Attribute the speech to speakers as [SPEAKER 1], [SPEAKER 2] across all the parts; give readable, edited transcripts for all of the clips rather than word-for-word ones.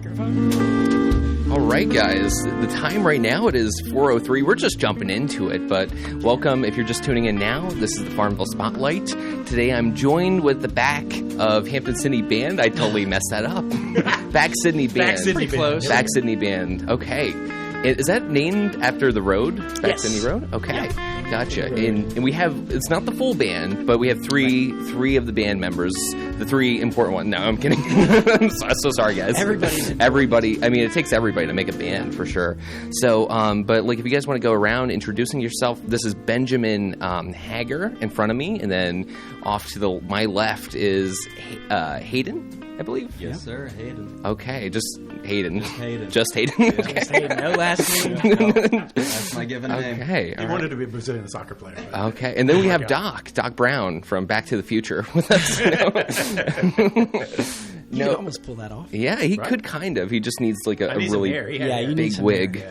[SPEAKER 1] All right, guys. The time right now, it is 4:03. We're just jumping into it, but welcome if you're just tuning in now. This is the Farmville Spotlight. Today I'm joined with the back of Hampton Sydney Band. I totally messed that up. Back Sydney Band.
[SPEAKER 2] Back Sydney Band.
[SPEAKER 1] Close. Back Sydney Band. Okay. Is that named after the road? Back
[SPEAKER 2] Yes.
[SPEAKER 1] Sydney Road? Okay.
[SPEAKER 2] Yeah.
[SPEAKER 1] Gotcha. And we have, it's not the full band, but we have three of the band members. The three important ones. No, I'm kidding. I'm so sorry, guys. Everybody. I mean, it takes everybody to make a band, for sure. So, but like, if you guys want to go around introducing yourself, this is Benjamin Hager in front of me, and then off to my left is Hayden, I believe.
[SPEAKER 3] Yes, sir. Hayden.
[SPEAKER 1] Okay, just Hayden.
[SPEAKER 3] Just Hayden.
[SPEAKER 1] Okay.
[SPEAKER 2] Just Hayden, no last name.
[SPEAKER 3] That's my given name.
[SPEAKER 1] Okay.
[SPEAKER 4] He wanted to be a Brazilian soccer player.
[SPEAKER 1] Okay, and then we have Doc Brown from Back to the Future with us.
[SPEAKER 2] You could almost pull that off.
[SPEAKER 1] Yeah, he could kind of. He just needs like a really big wig.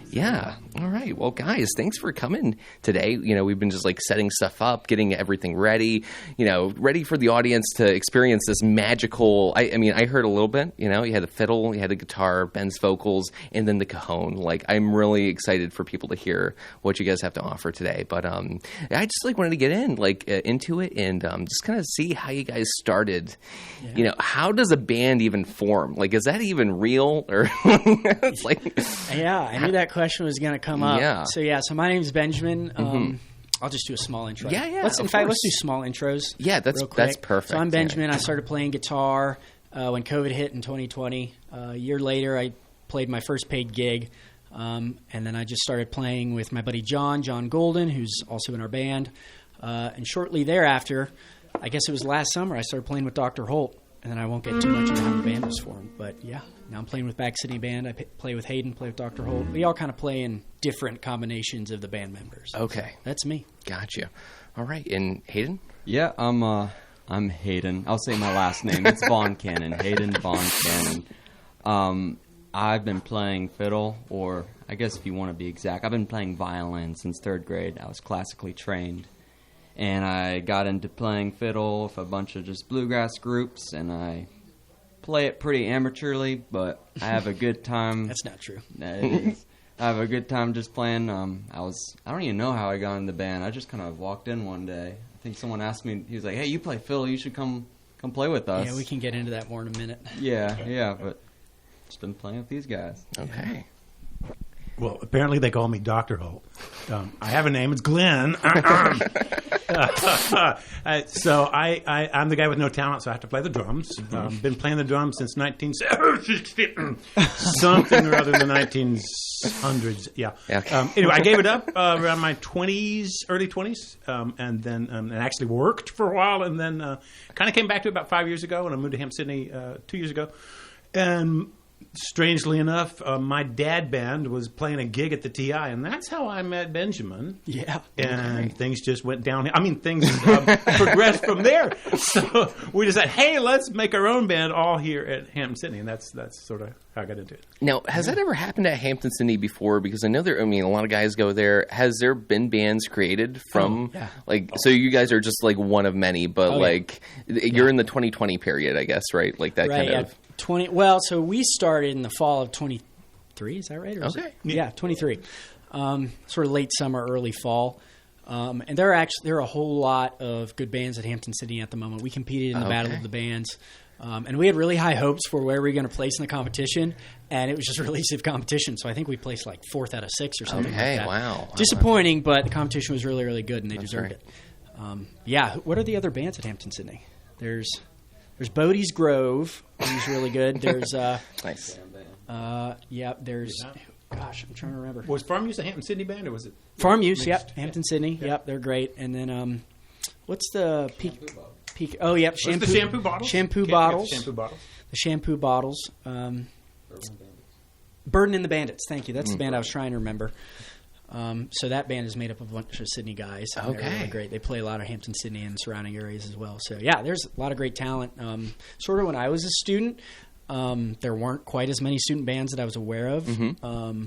[SPEAKER 1] Yeah. All right. Well, guys, thanks for coming today. You know, we've been just like setting stuff up, getting everything ready, ready for the audience to experience this magical. I mean, I heard a little bit, you had the fiddle, you had the guitar, Ben's vocals, and then the cajon. Like, I'm really excited for people to hear what you guys have to offer today. But I just wanted to get into it and just kind of see how you guys started. Yeah. How does a band even form? Like, is that even real? Or it's like,
[SPEAKER 2] yeah, I knew that question was going to come up.
[SPEAKER 1] Yeah.
[SPEAKER 2] So my name's Benjamin. I'll just do a small intro.
[SPEAKER 1] Yeah.
[SPEAKER 2] Let's do small intros.
[SPEAKER 1] Yeah, that's perfect.
[SPEAKER 2] So I'm Benjamin. I started playing guitar when COVID hit in 2020. A year later, I played my first paid gig, and then I just started playing with my buddy John Golden, who's also in our band. And shortly thereafter, I guess it was last summer, I started playing with Dr. Holt. And then I won't get too much into how the band was formed. But yeah, now I'm playing with Back Sydney Band. I play with Hayden, play with Dr. Holt. We all kind of play in different combinations of the band members.
[SPEAKER 1] Okay.
[SPEAKER 2] So that's me.
[SPEAKER 1] Gotcha. All right. And Hayden?
[SPEAKER 3] Yeah, I'm Hayden. I'll say my last name. It's Von Cannon. Hayden Von Cannon. I've been playing fiddle, or I guess if you want to be exact, I've been playing violin since 3rd grade. I was classically trained. And I got into playing fiddle with a bunch of just bluegrass groups, and I play it pretty amateurly, but I have a good time.
[SPEAKER 2] That's not true.
[SPEAKER 3] It is. I have a good time just playing. I don't even know how I got in the band. I just kind of walked in one day. I think someone asked me, he was like, "Hey, you play fiddle, you should come play with us."
[SPEAKER 2] Yeah, we can get into that more in a minute.
[SPEAKER 3] Yeah, but just been playing with these guys.
[SPEAKER 1] Okay.
[SPEAKER 4] Well, apparently they call me Dr. Holt. I have a name. It's Glenn. So I'm the guy with no talent, so I have to play the drums. Been playing the drums since 1960, something or other in the 1900s. Yeah.
[SPEAKER 1] Okay.
[SPEAKER 4] Anyway, I gave it up around my 20s, early 20s, and then and actually worked for a while, and then kind of came back to it about 5 years ago, and I moved to Hampton Sydney 2 years ago, and strangely enough, my dad band was playing a gig at the TI, and that's how I met Benjamin.
[SPEAKER 2] Yeah.
[SPEAKER 4] And things just went downhill. I mean, things progressed from there. So we decided, hey, let's make our own band all here at Hampton Sydney, and that's sort of how I got into it.
[SPEAKER 1] Now, has that ever happened at Hampton Sydney before? Because I know a lot of guys go there. Has there been bands created from, so you guys are just like one of many, but you're in the 2020 period, I guess, right? Like that kind of.
[SPEAKER 2] So we started in the fall of 23. Is that right?
[SPEAKER 1] Okay.
[SPEAKER 2] Yeah, 23. Sort of late summer, early fall. And there are a whole lot of good bands at Hampton Sydney at the moment. We competed in the Battle of the Bands. And we had really high hopes for where we were going to place in the competition, and it was just a really stiff competition. So I think we placed like 4th out of 6 or something like that.
[SPEAKER 1] Wow.
[SPEAKER 2] Disappointing, but the competition was really, really good, and they deserved it. What are the other bands at Hampton Sydney? There's Bodie's Grove, who's really good. There's
[SPEAKER 1] nice.
[SPEAKER 2] There's gosh, I'm trying to remember.
[SPEAKER 4] Was Farm Use a Hampton Sydney band, or was it
[SPEAKER 2] Farm Use?
[SPEAKER 4] mixed?
[SPEAKER 2] Yep, Hampton Sydney. Yep, they're great. And then what's the peak? Oh, yep,
[SPEAKER 4] shampoo. The shampoo bottles.
[SPEAKER 2] Shampoo bottles.
[SPEAKER 4] Shampoo bottles.
[SPEAKER 2] The shampoo bottles. Burden and the Bandits. Thank you. That's the band I was trying to remember. So that band is made up of a bunch of Sydney guys. And they're really great. They play a lot of Hampton Sydney and surrounding areas as well. So yeah, there's a lot of great talent. Sort of when I was a student, there weren't quite as many student bands that I was aware of.
[SPEAKER 1] Mm-hmm.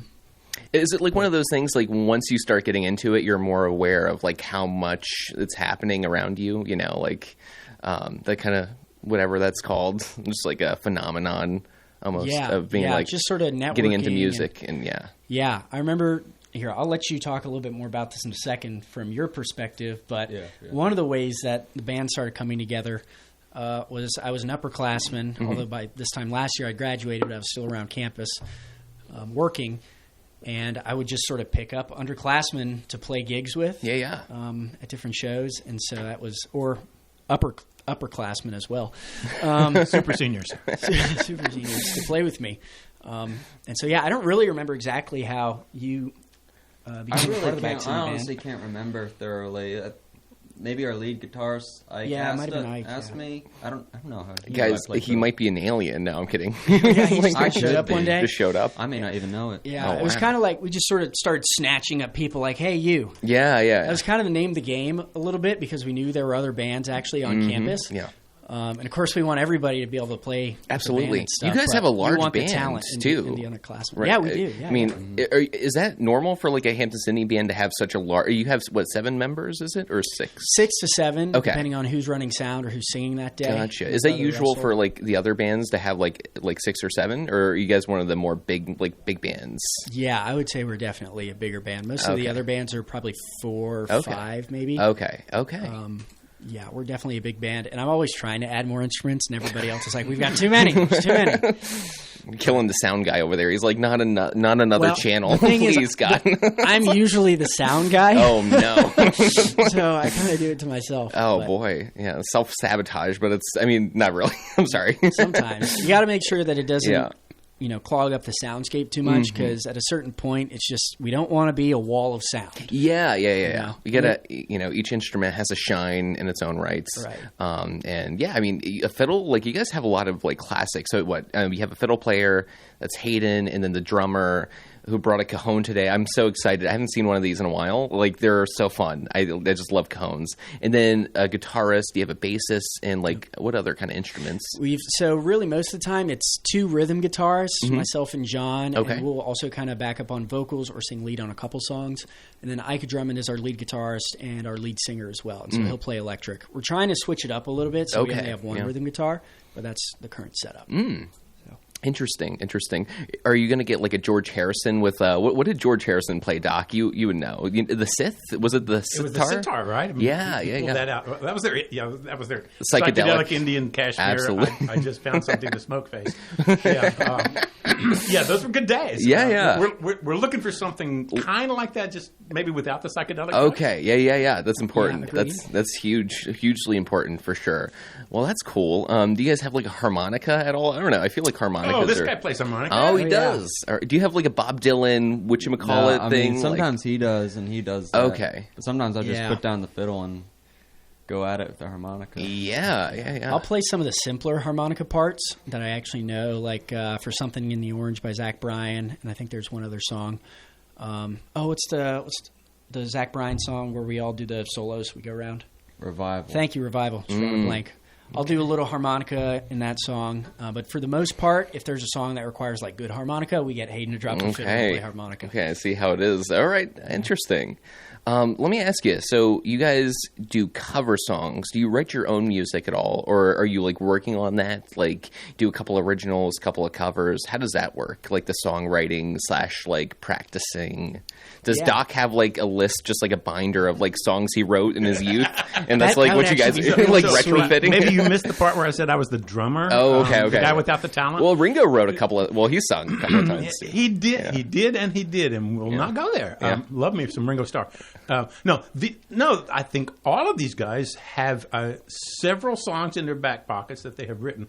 [SPEAKER 1] Is it like one of those things, like once you start getting into it, you're more aware of like how much it's happening around you, that kind of, whatever that's called, just like a phenomenon almost of being like
[SPEAKER 2] just sort of networking,
[SPEAKER 1] getting into music
[SPEAKER 2] Yeah, I remember. Here, I'll let you talk a little bit more about this in a second from your perspective. But one of the ways that the band started coming together was I was an upperclassman, although by this time last year I graduated, but I was still around campus working. And I would just sort of pick up underclassmen to play gigs with at different shows. And so that was – or upperclassmen as well.
[SPEAKER 4] Super seniors.
[SPEAKER 2] Super seniors to play with me. And so, I don't really remember exactly how you –
[SPEAKER 3] I honestly can't remember thoroughly. Maybe our lead guitarist asked me. I don't know how.
[SPEAKER 1] Guys, he might be an alien. No, I'm kidding.
[SPEAKER 2] I showed up one day.
[SPEAKER 1] Just showed up.
[SPEAKER 3] I may not even know it.
[SPEAKER 2] Yeah, it was kind of like we just sort of started snatching up people. Like, hey, you.
[SPEAKER 1] Yeah.
[SPEAKER 2] That was kind of the name of the game a little bit because we knew there were other bands actually on campus.
[SPEAKER 1] Yeah.
[SPEAKER 2] And of course, we want everybody to be able to play.
[SPEAKER 1] Absolutely,
[SPEAKER 2] stuff,
[SPEAKER 1] you guys have a large band
[SPEAKER 2] talent
[SPEAKER 1] too.
[SPEAKER 2] In the underclassmen.
[SPEAKER 1] Right.
[SPEAKER 2] Yeah, we do. Yeah,
[SPEAKER 1] I mean, is that normal for like a Hampton Sydney band to have such a large? You have 7 members? Is it or 6?
[SPEAKER 2] 6 to 7, depending on who's running sound or who's singing that day.
[SPEAKER 1] Gotcha. Is that usual for like the other bands to have like 6 or 7, or are you guys one of the more big bands?
[SPEAKER 2] Yeah, I would say we're definitely a bigger band. Most of the other bands are probably 4 or 5, maybe.
[SPEAKER 1] Okay.
[SPEAKER 2] Yeah, we're definitely a big band, and I'm always trying to add more instruments, and everybody else is like, "We've got too many, there's too many."
[SPEAKER 1] Killing the sound guy over there. He's like, not another channel, please, God.
[SPEAKER 2] I'm usually the sound guy.
[SPEAKER 1] Oh no!
[SPEAKER 2] So I kind of do it to myself.
[SPEAKER 1] Oh boy, yeah, self-sabotage, but not really. I'm sorry.
[SPEAKER 2] Sometimes you got to make sure that it doesn't. Clog up the soundscape too much because at a certain point, it's just we don't want to be a wall of sound.
[SPEAKER 1] Yeah. You gotta, each instrument has a shine in its own rights.
[SPEAKER 2] Right.
[SPEAKER 1] A fiddle, like you guys have a lot of like classics. So what? You have a fiddle player that's Hayden, and then the drummer who brought a cajon today. I'm so excited. I haven't seen one of these in a while. Like they're so fun. I just love cajones. And then a guitarist. You have a bassist, and like what other kind of instruments?
[SPEAKER 2] So really most of the time it's 2 rhythm guitarists, myself and John.
[SPEAKER 1] Okay.
[SPEAKER 2] And we'll also kind of back up on vocals or sing lead on a couple songs. And then Ike Drummond is our lead guitarist and our lead singer as well. And so he'll play electric. We're trying to switch it up a little bit, so we only have one rhythm guitar, but that's the current setup.
[SPEAKER 1] Interesting. Are you going to get like a George Harrison with what did George Harrison play, Doc? You would know. The Sith? Was it the sitar?
[SPEAKER 4] It was the sitar, right?
[SPEAKER 1] Yeah.
[SPEAKER 4] That out. That was their psychedelic Indian cashmere.
[SPEAKER 1] Absolutely.
[SPEAKER 4] I just found something to smoke face. Those were good days.
[SPEAKER 1] Yeah.
[SPEAKER 4] We're looking for something kind of like that, just maybe without the psychedelic.
[SPEAKER 1] Okay. Yeah. That's important.
[SPEAKER 2] Yeah,
[SPEAKER 1] that's hugely important for sure. Well, that's cool. Do you guys have like a harmonica at all? I don't know. I feel like harmonicas.
[SPEAKER 4] Oh, this guy plays harmonica.
[SPEAKER 1] Oh, he does. Or, do you have like a Bob Dylan, whatchamacallit thing?
[SPEAKER 3] Sometimes he does, and he does that.
[SPEAKER 1] Okay.
[SPEAKER 3] But sometimes I just put down the fiddle and go at it with the harmonica.
[SPEAKER 1] Yeah.
[SPEAKER 2] I'll play some of the simpler harmonica parts that I actually know, like for Something in the Orange by Zach Bryan, and I think there's one other song. What's the Zach Bryan song where we all do the solos? We go around.
[SPEAKER 3] Revival.
[SPEAKER 2] Thank you, Revival. Just drawing a blank. I'll do a little harmonica in that song, but for the most part, if there's a song that requires like good harmonica, we get Hayden to drop the fiddle and play harmonica.
[SPEAKER 1] Okay, I see how it is. All right, interesting. Let me ask you. So you guys do cover songs. Do you write your own music at all, or are you like working on that? Like do a couple originals, couple of covers. How does that work? Like the songwriting / like practicing. Does Doc have like a list, just like a binder of like songs he wrote in his youth, and that's like what you guys like retrofitting?
[SPEAKER 4] Maybe you missed the part where I said I was the drummer.
[SPEAKER 1] Oh, okay.
[SPEAKER 4] The guy without the talent.
[SPEAKER 1] Well, Ringo wrote a couple of. Well, he sung a couple of times.
[SPEAKER 4] He did, and we'll not go there. Love me some Ringo Starr. I think all of these guys have several songs in their back pockets that they have written.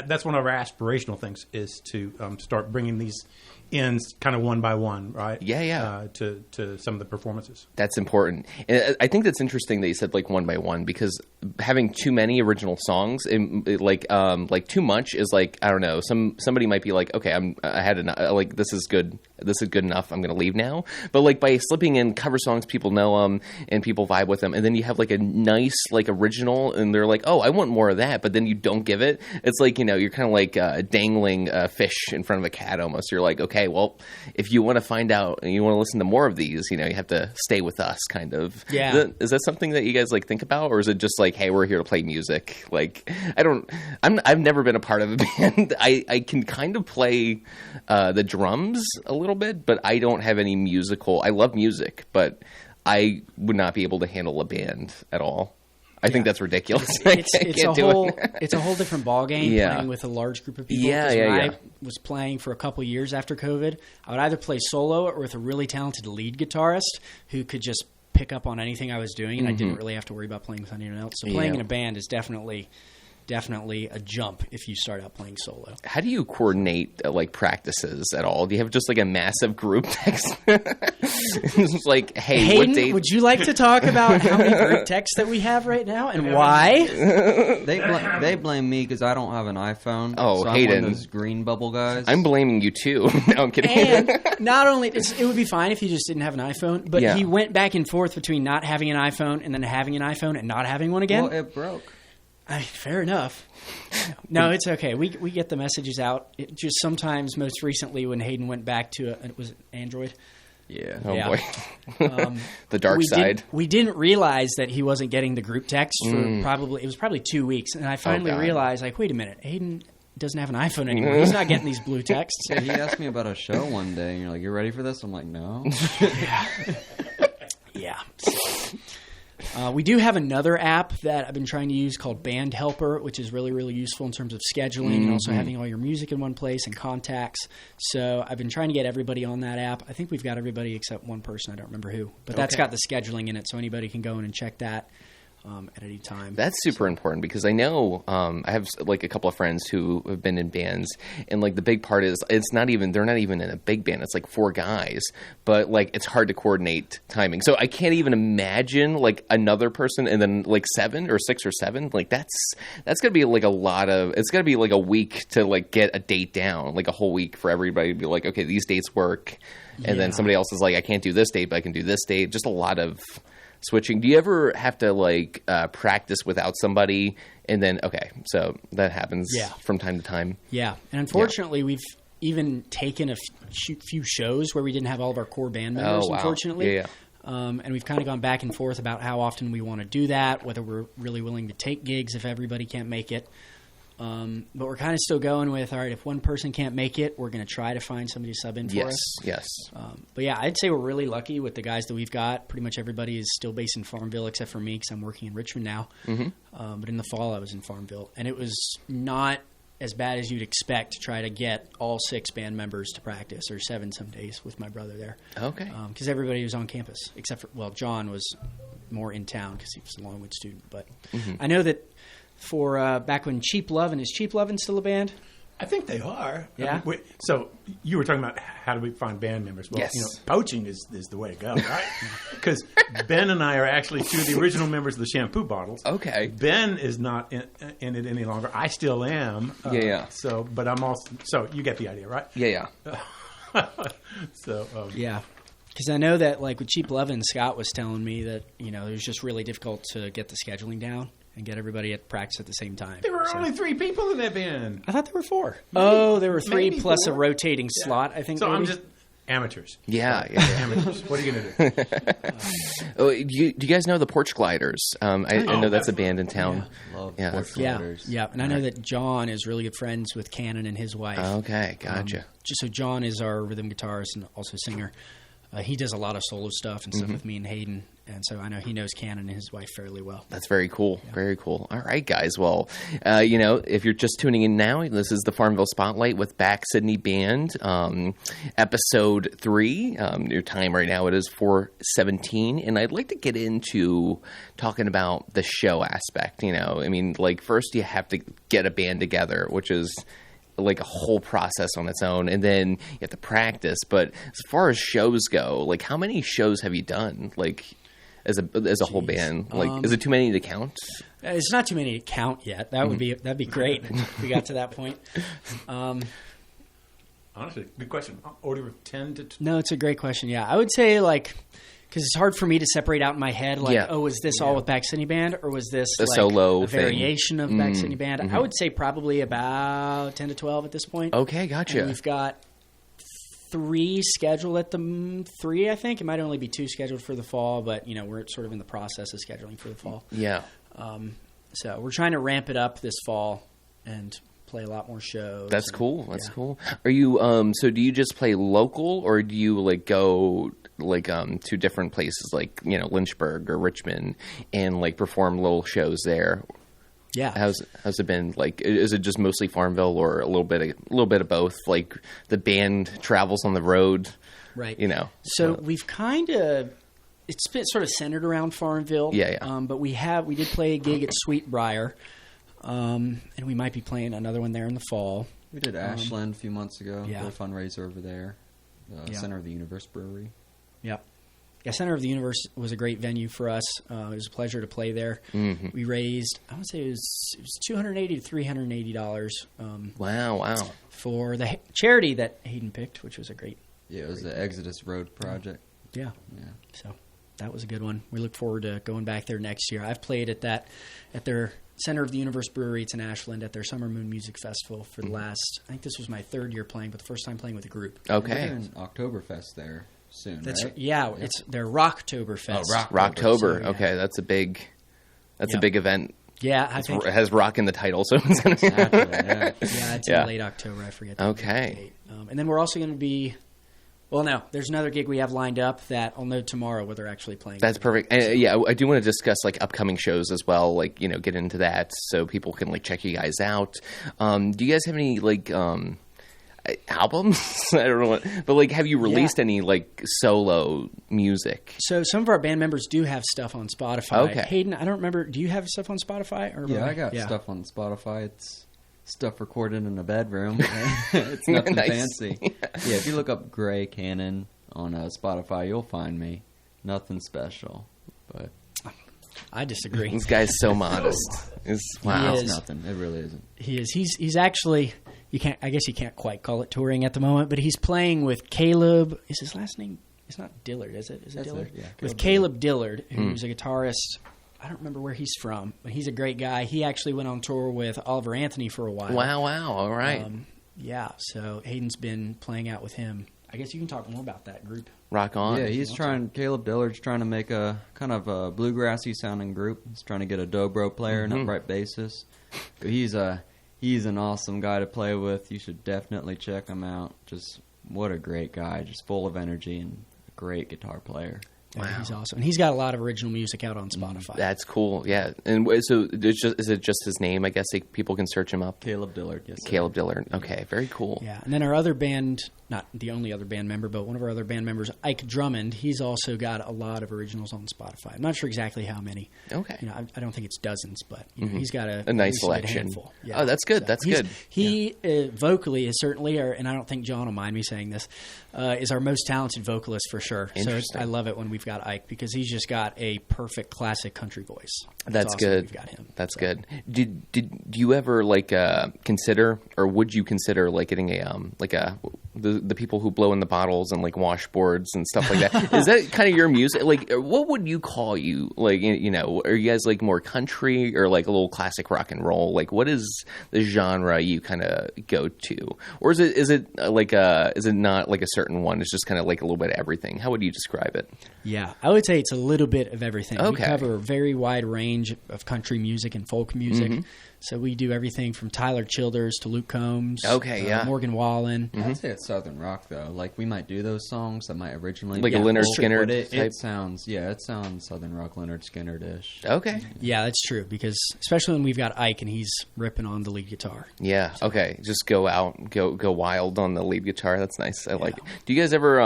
[SPEAKER 4] That's one of our aspirational things is to start bringing these in kind of one by one, right? To some of the performances.
[SPEAKER 1] That's important. And I think that's interesting that you said like one by one, because having too many original songs, like too much is like, I don't know. Somebody might be like, okay, I had enough. Like this is good. This is good enough. I'm going to leave now. But like by slipping in cover songs, people know them and people vibe with them, and then you have like a nice like original, and they're like, oh, I want more of that. But then you don't give it. It's like, you're kind of like dangling a fish in front of a cat almost. You're like, okay, well, if you want to find out and you want to listen to more of these, you have to stay with us, kind of.
[SPEAKER 2] Yeah.
[SPEAKER 1] Is that something that you guys like think about, or is it just like, hey, we're here to play music music. Like, I've never been a part of a band. I can kind of play the drums a little bit, but I don't have any musical. I love music, but I would not be able to handle a band at all. I think that's ridiculous.
[SPEAKER 2] It's a whole different ballgame playing with a large group of people. I was playing for a couple years after COVID, I would either play solo or with a really talented lead guitarist who could just pick up on anything I was doing, and I didn't really have to worry about playing with anyone else. So playing in a band is definitely a jump if you start out playing solo.
[SPEAKER 1] How do you coordinate like practices at all? Do you have just like a massive group text? It's like, hey,
[SPEAKER 2] Hayden,
[SPEAKER 1] what date?
[SPEAKER 2] Would you like to talk about how many group texts that we have right now and why?
[SPEAKER 3] They blame me because I don't have an iPhone.
[SPEAKER 1] Oh,
[SPEAKER 3] so
[SPEAKER 1] Hayden,
[SPEAKER 3] I'm one of those green bubble guys.
[SPEAKER 1] I'm blaming you too. No, I'm kidding.
[SPEAKER 2] And not only it would be fine if you just didn't have an iPhone, but he went back and forth between not having an iPhone and then having an iPhone and not having one again.
[SPEAKER 3] Well, it broke.
[SPEAKER 2] Fair enough. No, it's okay. We get the messages out. It just sometimes, most recently, when Hayden went back to was it Android?
[SPEAKER 3] Yeah.
[SPEAKER 1] Oh boy. The dark side.
[SPEAKER 2] We didn't realize that he wasn't getting the group text for probably 2 weeks, and I finally realized, like, wait a minute, Hayden doesn't have an iPhone anymore. He's not getting these blue texts.
[SPEAKER 3] Yeah, he asked me about a show one day, and you're like, "You ready for this?" I'm like, "No."
[SPEAKER 2] Yeah. We do have another app that I've been trying to use called Band Helper, which is really, really useful in terms of scheduling and also having all your music in one place and contacts. So I've been trying to get everybody on that app. I think we've got everybody except one person. I don't remember who. But that's got the scheduling in it, so anybody can go in and check that at any time.
[SPEAKER 1] That's super important because I know I have like a couple of friends who have been in bands, and like the big part is they're not even in a big band. It's like 4 guys, but like it's hard to coordinate timing. So I can't even imagine like another person and then like 7 or 6 or 7. Like that's gonna be like it's gonna be like a week to like get a date down, like a whole week for everybody to be like, okay, these dates work, and then somebody else is like, I can't do this date, but I can do this date. Just a lot of switching. Do you ever have to like practice without somebody and then so that happens from time to time?
[SPEAKER 2] Yeah, and unfortunately we've even taken a few shows where we didn't have all of our core band members, unfortunately.
[SPEAKER 1] Yeah.
[SPEAKER 2] And we've kind of gone back and forth about how often we want to do that, whether we're really willing to take gigs if everybody can't make it. But we're kind of still going with, all right, if one person can't make it, we're going to try to find somebody to sub in for us.
[SPEAKER 1] Yes.
[SPEAKER 2] But yeah, I'd say we're really lucky with the guys that we've got. Pretty much everybody is still based in Farmville except for me because I'm working in Richmond now. But in the fall, I was in Farmville. And it was not as bad as you'd expect to try to get all 6 band members to practice, or 7 some days with my brother there.
[SPEAKER 1] Okay.
[SPEAKER 2] Because everybody was on campus except for, John was more in town because he was a Longwood student. But I know that for back when Cheap Lovin', is Cheap Lovin' still a band?
[SPEAKER 4] I think they are.
[SPEAKER 2] Yeah.
[SPEAKER 4] So you were talking about how do we find band members? Well, poaching is the way to go, right? Because Ben and I are actually 2 of the original members of the Shampoo Bottles.
[SPEAKER 1] Okay.
[SPEAKER 4] Ben is not in it any longer. I still am. So, but I'm also. So you get the idea, right?
[SPEAKER 1] Yeah.
[SPEAKER 4] So.
[SPEAKER 2] Yeah. Because I know that, like with Cheap Lovin', Scott was telling me that it was just really difficult to get the scheduling down and get everybody at practice at the same time.
[SPEAKER 4] There were only 3 people in that band.
[SPEAKER 2] I thought there were 4. Oh, there were 3 plus 4. A rotating slot, I think.
[SPEAKER 4] So I'm just amateurs.
[SPEAKER 1] Yeah.
[SPEAKER 4] Amateurs. What are you going to do?
[SPEAKER 1] Do you guys know the Porch Gliders? I know that's a band in town.
[SPEAKER 3] Yeah. Love Porch Gliders.
[SPEAKER 2] Yeah. And I know that John is really good friends with Cannon and his wife.
[SPEAKER 1] Okay, gotcha.
[SPEAKER 2] So John is our rhythm guitarist and also singer. He does a lot of solo stuff and stuff with me and Hayden, and so I know he knows Cannon and his wife fairly well.
[SPEAKER 1] That's very cool. Yeah. Very cool. All right, guys. Well, if you're just tuning in now, this is the Farmville Spotlight with Back Sydney Band, episode 3. Your time right now, it is 4:17, and I'd like to get into talking about the show aspect. First you have to get a band together, which is like a whole process on its own, and then you have to practice. But as far as shows go, like how many shows have you done, like as a whole band? Like, is it too many to count?
[SPEAKER 2] It's not too many to count yet. That'd be great if we got to that point.
[SPEAKER 4] Honestly, good question. Order of 10 to 20?
[SPEAKER 2] No, it's a great question. Yeah, I would say because it's hard for me to separate out in my head, is this all with Back Sydney Band, or was this
[SPEAKER 1] a solo
[SPEAKER 2] variation of Back Sydney Band? I would say probably about 10 to 12 at this point.
[SPEAKER 1] Okay, gotcha.
[SPEAKER 2] And we've got 3 scheduled at the 3, I think. It might only be 2 scheduled for the fall, but we're sort of in the process of scheduling for the fall.
[SPEAKER 1] Yeah.
[SPEAKER 2] So we're trying to ramp it up this fall and play a lot more shows.
[SPEAKER 1] That's cool. That's cool. Are you so do you just play local, or do you like go like to different places like, you know, Lynchburg or Richmond and like perform little shows there?
[SPEAKER 2] Yeah.
[SPEAKER 1] How's it been? Like, is it just mostly Farmville, or a little bit of both? Like the band travels on the road,
[SPEAKER 2] right?
[SPEAKER 1] You know.
[SPEAKER 2] So we've kind of, it's been sort of centered around Farmville.
[SPEAKER 1] Yeah.
[SPEAKER 2] But we did play a gig at Sweetbriar, and we might be playing another one there in the fall.
[SPEAKER 3] We did Ashland a few months ago.
[SPEAKER 2] Yeah.
[SPEAKER 3] For a fundraiser over there, Center of the Universe Brewery.
[SPEAKER 2] Yep. Yeah, Center of the Universe was a great venue for us. It was a pleasure to play there.
[SPEAKER 1] Mm-hmm.
[SPEAKER 2] We raised, I would say it was $280 to $380.
[SPEAKER 1] Wow.
[SPEAKER 2] For the charity that Hayden picked, which was a great.
[SPEAKER 3] Yeah, it was the Exodus Road Project.
[SPEAKER 2] Yeah. So that was a good one. We look forward to going back there next year. I've played at their Center of the Universe Brewery. It's in Ashland at their Summer Moon Music Festival for the last. I think this was my third year playing, but the first time playing with a group.
[SPEAKER 1] Okay.
[SPEAKER 3] We're in Oktoberfest there soon.
[SPEAKER 2] That's
[SPEAKER 3] right?
[SPEAKER 2] Yeah. It's their Rocktoberfest.
[SPEAKER 1] Rocktober.
[SPEAKER 2] So, yeah.
[SPEAKER 1] Okay, that's a big event.
[SPEAKER 2] Yeah, I think
[SPEAKER 1] it has rock in the title, so it's going to.
[SPEAKER 3] Exactly, yeah.
[SPEAKER 2] Yeah, it's in late October. I forget. The date. And then we're also going to be. Well, no, there's another gig we have lined up that I'll know tomorrow where they're actually playing.
[SPEAKER 1] That's perfect. And, yeah, I do want to discuss like upcoming shows as well. Like, you know, get into that so people can like check you guys out. Do you guys have any like albums? I don't know, but like, have you released any like solo music?
[SPEAKER 2] So some of our band members do have stuff on Spotify.
[SPEAKER 1] Okay.
[SPEAKER 2] Hayden, I don't remember. Do you have stuff on Spotify? Or
[SPEAKER 3] I got stuff on Spotify. It's stuff recorded in a bedroom. It's nothing fancy. Yeah, if you look up Gray Cannon on Spotify, you'll find me. Nothing special, but
[SPEAKER 2] I disagree.
[SPEAKER 1] This guy's so modest. Wow,
[SPEAKER 3] it's nothing. It really isn't.
[SPEAKER 2] He is. He's actually. I guess you can't quite call it touring at the moment, but he's playing with Caleb. Is his last name? It's not Dillard, is it? Is it Dillard?
[SPEAKER 3] Yeah,
[SPEAKER 2] with Caleb Dillard, who's a guitarist. I don't remember where he's from, but he's a great guy. He actually went on tour with Oliver Anthony for a while.
[SPEAKER 1] Wow. All right.
[SPEAKER 2] So Hayden's been playing out with him. I guess you can talk more about that group.
[SPEAKER 1] Rock on.
[SPEAKER 3] Yeah, Caleb Dillard's trying to make a kind of a bluegrassy sounding group. He's trying to get a dobro player, an upright bassist. He's an awesome guy to play with. You should definitely check him out. Just what a great guy. Just full of energy and a great guitar player.
[SPEAKER 2] Wow. He's awesome. And he's got a lot of original music out on Spotify.
[SPEAKER 1] That's cool, yeah. And so is it just his name? I guess people can search him up?
[SPEAKER 3] Caleb Dillard, yes.
[SPEAKER 1] Caleb Dillard. Okay, very cool.
[SPEAKER 2] Yeah, and then our other band, not the only other band member, but one of our other band members, Ike Drummond, he's also got a lot of originals on Spotify. I'm not sure exactly how many.
[SPEAKER 1] Okay.
[SPEAKER 2] You know, I don't think it's dozens, but he's got a
[SPEAKER 1] nice selection.
[SPEAKER 2] Yeah.
[SPEAKER 1] Oh, that's good. So that's good.
[SPEAKER 2] He vocally is certainly, and I don't think John will mind me saying this, is our most talented vocalist for sure. So I love it when we've got Ike because he's just got a perfect classic country voice.
[SPEAKER 1] That's
[SPEAKER 2] awesome.
[SPEAKER 1] good.
[SPEAKER 2] We've got him.
[SPEAKER 1] That's good. Did you ever like consider, or would you consider like getting the people who blow in the bottles and like washboards and stuff like that? Is that kind of your music? Like, what would you call you? Like, you know, are you guys like more country or like a little classic rock and roll? Like, what is the genre you kind of go to, or is it not like a certain one? It's just kind of like a little bit of everything. How would you describe it?
[SPEAKER 2] Yeah, I would say it's a little bit of everything.
[SPEAKER 1] Okay.
[SPEAKER 2] We cover a very wide range of country music and folk music. So we do everything from Tyler Childers to Luke Combs.
[SPEAKER 1] Okay, yeah.
[SPEAKER 2] Morgan Wallen.
[SPEAKER 3] I'd say it's Southern rock though. Like we might do those songs that might originally
[SPEAKER 1] like
[SPEAKER 3] be
[SPEAKER 1] a Leonard
[SPEAKER 3] folk,
[SPEAKER 1] Skinner
[SPEAKER 3] but
[SPEAKER 1] type.
[SPEAKER 3] it sounds Southern rock, Leonard Skinner-ish.
[SPEAKER 1] Okay.
[SPEAKER 2] Yeah, that's true because especially when we've got Ike and he's ripping on the lead guitar.
[SPEAKER 1] Yeah. Okay. Just go out, go wild on the lead guitar. That's nice. I like it. Do you guys ever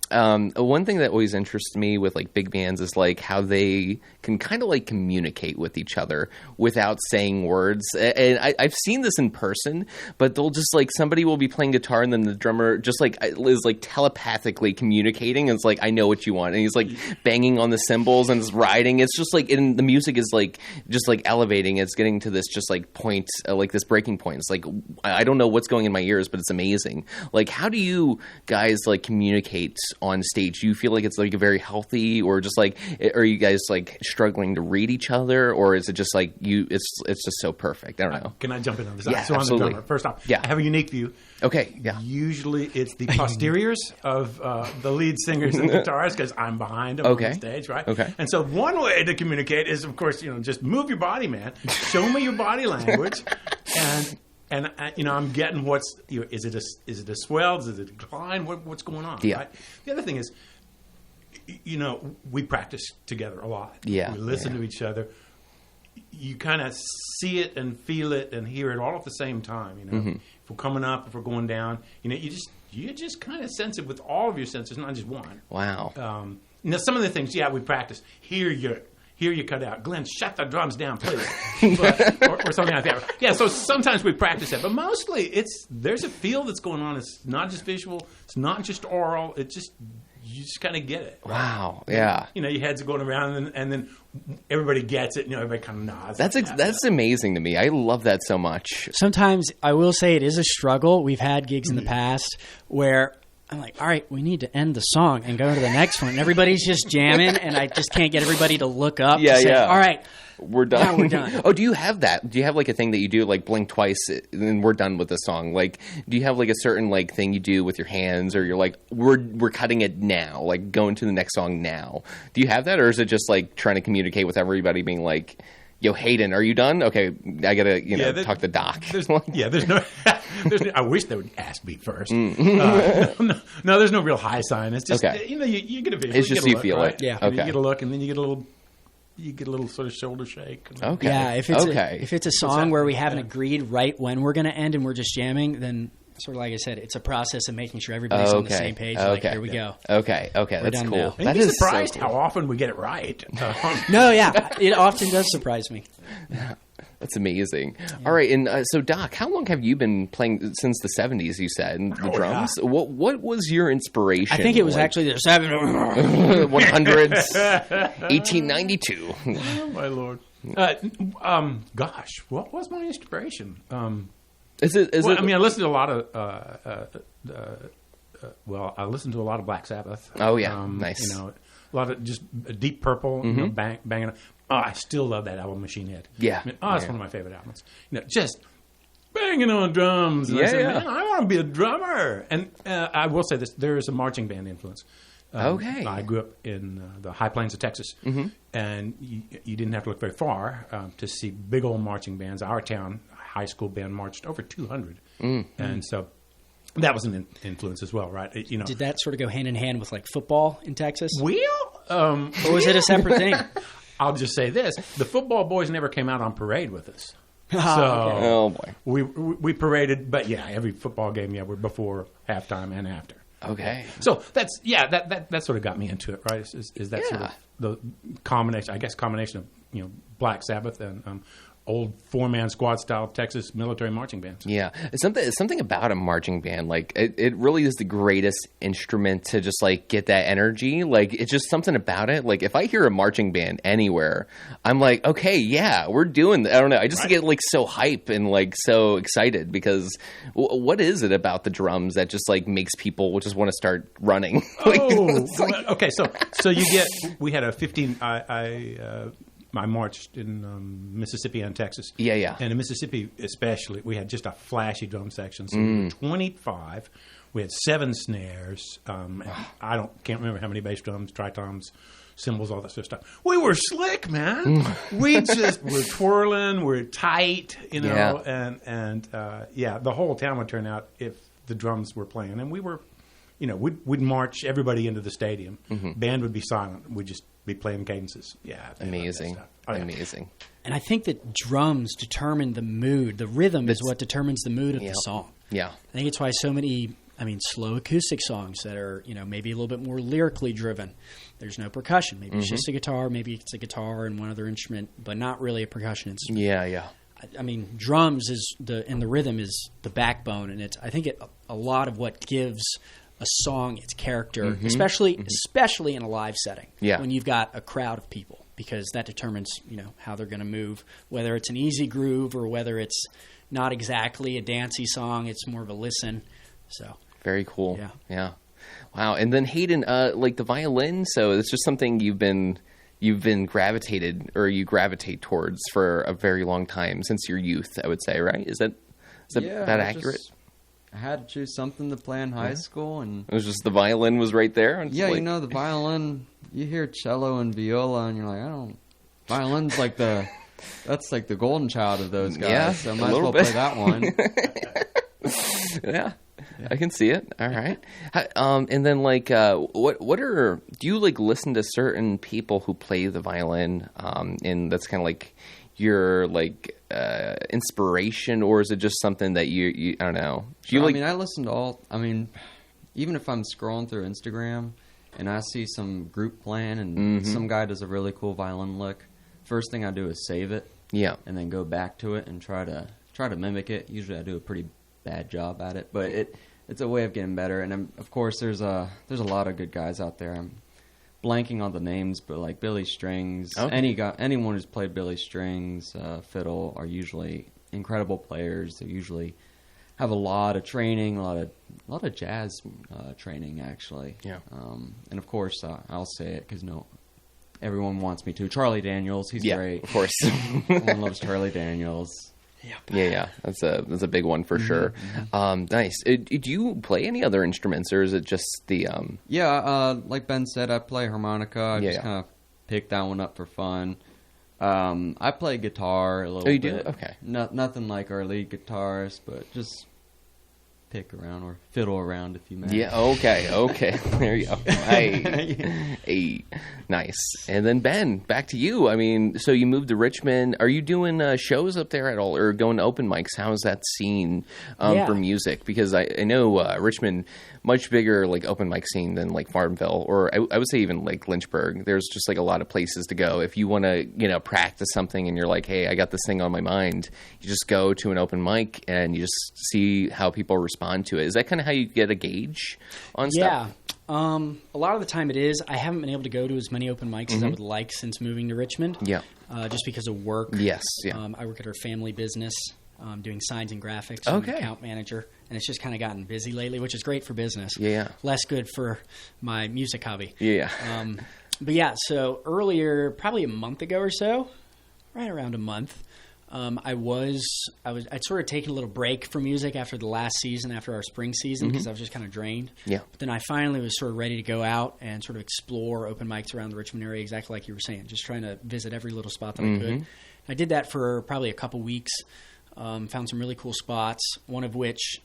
[SPEAKER 1] one thing that always interests me with like big bands is like how they can kind of like communicate with each other without saying words. And I've seen this in person, but they'll just like somebody will be playing guitar and then the drummer just like is like telepathically communicating. And it's like, I know what you want. And he's like banging on the cymbals and it's riding. It's just like, and the music is like just like elevating. It's getting to this just like point, like this breaking point. It's like, I don't know what's going in my ears, but it's amazing. Like, how do you guys like communicate on stage? Do you feel like it's like a very healthy, or just like, are you guys like struggling to read each other, or is it just like it's just so perfect? I don't know.
[SPEAKER 4] Can I jump in on this?
[SPEAKER 1] Yeah,
[SPEAKER 4] so
[SPEAKER 1] absolutely.
[SPEAKER 4] I'm the drummer. First off,
[SPEAKER 1] Yeah.
[SPEAKER 4] I have a unique view.
[SPEAKER 1] Okay, yeah.
[SPEAKER 4] Usually it's the posteriors of the lead singers and guitarists, because I'm behind them on the stage, right?
[SPEAKER 1] Okay.
[SPEAKER 4] And so one way to communicate is, of course, just move your body, man. Show me your body language, and I'm getting is it a swell? Is it a decline? What's going on?
[SPEAKER 1] Yeah.
[SPEAKER 4] Right? The other thing is, we practice together a lot.
[SPEAKER 1] Yeah.
[SPEAKER 4] We listen to each other. You kind of see it and feel it and hear it all at the same time. If we're coming up, if we're going down, you just kind of sense it with all of your senses, not just one.
[SPEAKER 1] Wow.
[SPEAKER 4] Some of the things, we practice. Here you cut out. Glenn, shut the drums down, please. or something like that. Yeah, so sometimes we practice that. But mostly there's a feel that's going on. It's not just visual. It's not just oral. You just kind of get it. Right?
[SPEAKER 1] Wow. Yeah.
[SPEAKER 4] Your heads are going around, and then everybody gets it. Everybody kind of nods.
[SPEAKER 1] That's amazing to me. I love that so much.
[SPEAKER 2] Sometimes I will say it is a struggle. We've had gigs in the past where I'm like, all right, we need to end the song and go to the next one. And everybody's just jamming, and I just can't get everybody to look up.
[SPEAKER 1] Yeah,
[SPEAKER 2] and say,
[SPEAKER 1] yeah.
[SPEAKER 2] All right.
[SPEAKER 1] We're done.
[SPEAKER 2] Now we're done.
[SPEAKER 1] Oh, do you have that? Do you have like a thing that you do, like blink twice and we're done with the song? Like, do you have like a certain like thing you do with your hands, or you're like, we're cutting it now, like going to the next song now? Do you have that, or is it just like trying to communicate with everybody, being like, yo, Hayden, are you done? Okay, I gotta talk to Doc.
[SPEAKER 4] There's no. I wish they would ask me first. No, there's no real high sign. It's just you get a visual.
[SPEAKER 1] It's just you feel
[SPEAKER 4] right?
[SPEAKER 1] it.
[SPEAKER 2] Yeah.
[SPEAKER 1] Okay.
[SPEAKER 4] You get a look, and then you get a little sort of shoulder shake.
[SPEAKER 1] Okay.
[SPEAKER 2] Yeah, if it's a song where we haven't agreed right when we're going to end and we're just jamming, then sort of like I said, it's a process of making sure everybody's on the same page. Like, here we go.
[SPEAKER 1] Okay, that's
[SPEAKER 2] done
[SPEAKER 1] cool.
[SPEAKER 2] now.
[SPEAKER 4] And you'd be surprised how often we get it right.
[SPEAKER 2] No, yeah, it often does surprise me.
[SPEAKER 1] That's amazing. Yeah. All right, and so Doc, how long have you been playing since the 70s, you said, the drums? Yeah. What was your inspiration?
[SPEAKER 2] I think it was actually the
[SPEAKER 1] 100s, 1892.
[SPEAKER 4] Oh, my Lord. Gosh, what was my inspiration?
[SPEAKER 1] Is it?
[SPEAKER 4] I mean, I listened to a lot of... I listened to a lot of Black Sabbath.
[SPEAKER 1] Oh, yeah. Nice.
[SPEAKER 4] A lot of just Deep Purple, banging. Oh, I still love that album, Machine Head.
[SPEAKER 1] Yeah.
[SPEAKER 4] It's one of my favorite albums. Just banging on drums. And I said, man, I want to be a drummer. And I will say this, there is a marching band influence. I grew up in the high plains of Texas, and you didn't have to look very far to see big old marching bands. Our town high school band marched over 200. And so that was an influence as well, right?
[SPEAKER 2] Did that sort of go hand in hand with like football in Texas?
[SPEAKER 4] Or
[SPEAKER 2] was it a separate thing?
[SPEAKER 4] I'll just say this: the football boys never came out on parade with us.
[SPEAKER 1] Oh boy,
[SPEAKER 4] we paraded, but every football game, we're before halftime and after.
[SPEAKER 1] Okay,
[SPEAKER 4] so that sort of got me into it, right? Is that sort of the combination? I guess combination of Black Sabbath and old 4-man squad style Texas military marching bands.
[SPEAKER 1] Yeah, something about a marching band, like it really is the greatest instrument to just like get that energy. Like it's just something about it. Like if I hear a marching band anywhere, I'm like, okay, yeah, we're doing that. I don't know. I just get like so hype and like so excited because what is it about the drums that just like makes people just want to start running?
[SPEAKER 4] Okay, so we had a 15. I marched in Mississippi and Texas.
[SPEAKER 1] Yeah.
[SPEAKER 4] And in Mississippi especially, we had just a flashy drum section. So we were 25. We had 7 snares. I can't remember how many bass drums, tritoms, cymbals, all that sort of stuff. We were slick, man. We're twirling, we're tight, and the whole town would turn out if the drums were playing. And we were, we'd march everybody into the stadium. Band would be silent. We'd just be playing cadences. Yeah.
[SPEAKER 1] Amazing. Amazing.
[SPEAKER 2] And I think that drums determine the mood. The rhythm is what determines the mood of the song.
[SPEAKER 1] Yeah.
[SPEAKER 2] I think it's why so many, slow acoustic songs that are, maybe a little bit more lyrically driven. There's no percussion. Maybe it's just a guitar. Maybe it's a guitar and one other instrument, but not really a percussion instrument.
[SPEAKER 1] Yeah.
[SPEAKER 2] Drums and the rhythm is the backbone, and I think a lot of what gives a song its character, especially in a live setting.
[SPEAKER 1] Yeah.
[SPEAKER 2] When you've got a crowd of people, because that determines how they're going to move. Whether it's an easy groove or whether it's not exactly a dancey song, it's more of a listen. So
[SPEAKER 1] very cool. Yeah. Wow. And then Hayden, like the violin, so it's just something you've been you gravitate towards for a very long time, since your youth, I would say, right? Is that accurate?
[SPEAKER 3] I had to choose something to play in high school, and
[SPEAKER 1] it was just the violin was right there. And
[SPEAKER 3] yeah, the violin. You hear cello and viola, and you're like, violin's like that's like the golden child of those guys.
[SPEAKER 1] Yeah,
[SPEAKER 3] so I might as well play that one.
[SPEAKER 1] Yeah. I can see it. All right. And then, like, do you like listen to certain people who play the violin? And that's kind of like your inspiration, or is it just something that you I don't know?
[SPEAKER 3] I listen to all. I mean, even if I'm scrolling through Instagram and I see some group playing and some guy does a really cool violin lick, first thing I do is save it.
[SPEAKER 1] Yeah.
[SPEAKER 3] And then go back to it and try to mimic it. Usually I do a pretty bad job at it, but it's a way of getting better. And of course, there's a lot of good guys out there. I'm blanking on the names, but like Billy Strings, anyone who's played Billy Strings, fiddle, are usually incredible players. They usually have a lot of training, a lot of jazz training, actually.
[SPEAKER 1] Yeah.
[SPEAKER 3] And of course, I'll say it because everyone wants me to. Charlie Daniels, he's great.
[SPEAKER 1] Of course.
[SPEAKER 3] Everyone loves Charlie Daniels.
[SPEAKER 1] Yeah. That's a big one for sure. Nice. Do you play any other instruments, or is it just the?
[SPEAKER 3] Like Ben said, I play harmonica. I just kind of picked that one up for fun. I play guitar a little bit.
[SPEAKER 1] Oh, you do? Okay.
[SPEAKER 3] Nothing like our lead guitarist, but just pick around or fiddle around, if you may.
[SPEAKER 1] Yeah. Okay. There you go. Hey. Nice. And then Ben, back to you. I mean, so you moved to Richmond. Are you doing shows up there at all, or going to open mics? How's that scene for music? Because I know Richmond, much bigger like open mic scene than like Farmville, or I would say even like Lynchburg. There's just like a lot of places to go if you want to practice something and you're like, hey, I got this thing on my mind. You just go to an open mic and you just see how people respond to it. Is that kind of how you get a gauge on stuff?
[SPEAKER 2] Yeah. A lot of the time it is. I haven't been able to go to as many open mics as I would like since moving to Richmond.
[SPEAKER 1] Yeah.
[SPEAKER 2] Just because of work.
[SPEAKER 1] Yes. Yeah.
[SPEAKER 2] I work at our family business, doing signs and graphics.
[SPEAKER 1] Okay.
[SPEAKER 2] I'm an account manager, and it's just kind of gotten busy lately, which is great for business.
[SPEAKER 1] Yeah.
[SPEAKER 2] Less good for my music hobby.
[SPEAKER 1] Yeah.
[SPEAKER 2] But yeah, so earlier, probably a month ago or so, right around a month, I'd sort of taken a little break from music after the last season, after our spring season, because I was just kind of drained.
[SPEAKER 1] Yeah.
[SPEAKER 2] But then I finally was sort of ready to go out and sort of explore open mics around the Richmond area, exactly like you were saying, just trying to visit every little spot that I could. I did that for probably a couple weeks, found some really cool spots, one of which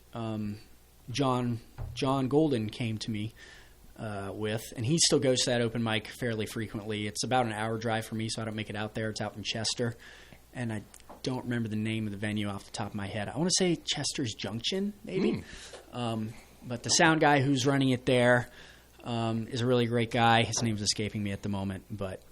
[SPEAKER 2] John Golden came to me with, and he still goes to that open mic fairly frequently. It's about an hour drive for me, so I don't make it out there. It's out in Chester, and I don't remember the name of the venue off the top of my head. I want to say Chester's Junction, maybe. But the sound guy who's running it there is a really great guy. His name's escaping me at the moment, but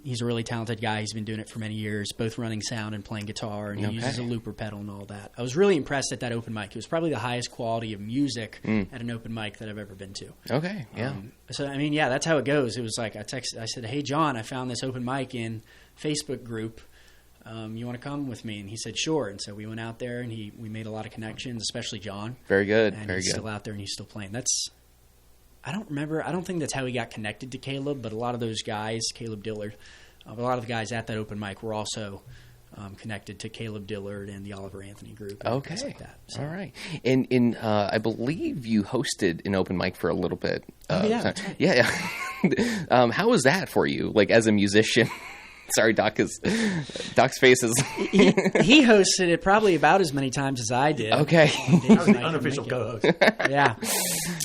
[SPEAKER 2] he's a really talented guy. He's been doing it for many years, both running sound and playing guitar, and he uses a looper pedal and all that. I was really impressed at that open mic. It was probably the highest quality of music at an open mic that I've ever been to.
[SPEAKER 1] Okay, yeah.
[SPEAKER 2] So, I mean, yeah, that's how it goes. It was like I said, hey, John, I found this open mic in Facebook group. You want to come with me? And he said, sure. And so we went out there, and we made a lot of connections, especially John.
[SPEAKER 1] Very good.
[SPEAKER 2] And
[SPEAKER 1] Very
[SPEAKER 2] he's
[SPEAKER 1] good.
[SPEAKER 2] still out there, and he's still playing. I don't remember. I don't think that's how he got connected to Caleb, but a lot of those guys, Caleb Dillard, a lot of the guys at that open mic were also connected to Caleb Dillard and the Oliver Anthony group. And guys like that. So.
[SPEAKER 1] All right. And I believe you hosted an open mic for a little bit.
[SPEAKER 2] Yeah. That's right.
[SPEAKER 1] Yeah. How was that for you, like as a musician? Sorry, Doc's face is...
[SPEAKER 2] he hosted it probably about as many times as I did.
[SPEAKER 1] Okay.
[SPEAKER 4] I was the unofficial co-host.
[SPEAKER 2] Yeah.